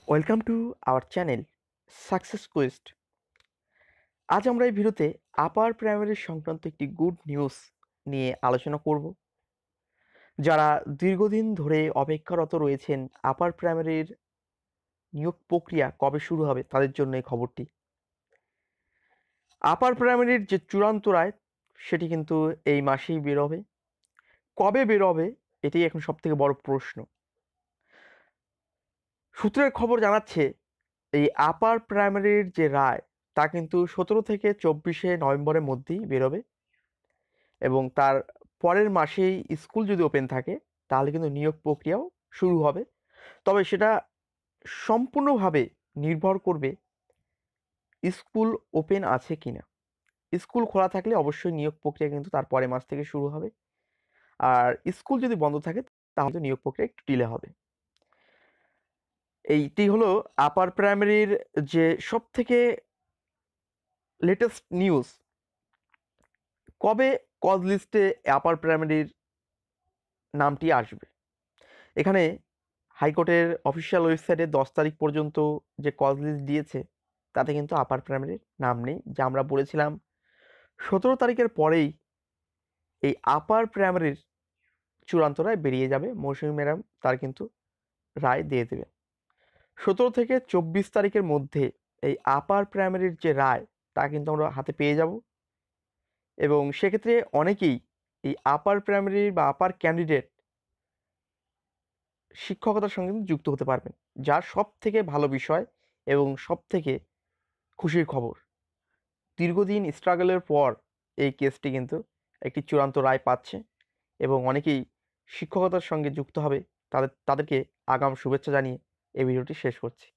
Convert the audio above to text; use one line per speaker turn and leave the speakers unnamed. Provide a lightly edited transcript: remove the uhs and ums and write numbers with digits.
Welcome to our channel success Quest. আজ আমরা এই ভিডিওতে আপার প্রাইমারি সংক্রান্ত একটি গুড নিউজ নিয়ে আলোচনা করব। যারা দীর্ঘদিন ধরে অপেক্ষারত রয়েছেন আপার প্রাইমারির নিয়োগ প্রক্রিয়া কবে শুরু হবে তাদের জন্য এই খবরটি। আপার প্রাইমারির যে চূড়ান্ত রায় সেটি কিন্তু এই মাসেই বেরোবে। কবে বেরোবে এটাই এখন সবথেকে বড় প্রশ্ন। সূত্রের খবর জানাচ্ছে এই আপার প্রাইমারির যে রায় তা কিন্তু 17 থেকে 24শে নভেম্বরের মধ্যেই বেরোবে এবং তার পরের মাসেই স্কুল যদি ওপেন থাকে তাহলে কিন্তু নিয়োগ প্রক্রিয়াও শুরু হবে। তবে সেটা সম্পূর্ণভাবে নির্ভর করবে স্কুল ওপেন আছে কিনা। স্কুল খোলা থাকলে অবশ্যই নিয়োগ প্রক্রিয়া কিন্তু তার পরের মাস থেকে শুরু হবে, আর স্কুল যদি বন্ধ থাকে তাহলে নিয়োগ প্রক্রিয়া একটু ডিলে হবে। এইটি হলো আপার প্রাইমারির যে সব থেকে লেটেস্ট নিউজ। কবে কজ লিস্টে আপার প্রাইমারির নামটি আসবে, এখানে হাইকোর্টের অফিসিয়াল ওয়েবসাইটে 10 তারিখ পর্যন্ত যে কজ লিস্ট দিয়েছে তাতে কিন্তু আপার প্রাইমারির নাম নেই। যা আমরা বলেছিলাম 17 তারিখের পরেই এই আপার প্রাইমারির চূড়ান্ত রায় বেরিয়ে যাবে। মৌসুমী ম্যাডাম তার কিন্তু রায় দিয়ে দেবে 17 থেকে 24 তারিখের মধ্যে। এই আপার প্রাইমারির যে রায় তা কিন্তু আমরা হাতে পেয়ে যাব এবং সেক্ষেত্রে অনেকেই এই আপার প্রাইমারি বা আপার ক্যান্ডিডেট শিক্ষকতার সঙ্গে যুক্ত হতে পারবেন, যা সব থেকে ভালো বিষয় এবং সব থেকে খুশির খবর। দীর্ঘদিন স্ট্রাগলের পর এই কেসটি কিন্তু একটি চূড়ান্ত রায় পাচ্ছে এবং অনেকেই শিক্ষকতার সঙ্গে যুক্ত হবে। তাদেরকে আগাম শুভেচ্ছা জানিয়ে এই ভিডিওটি শেষ করছি।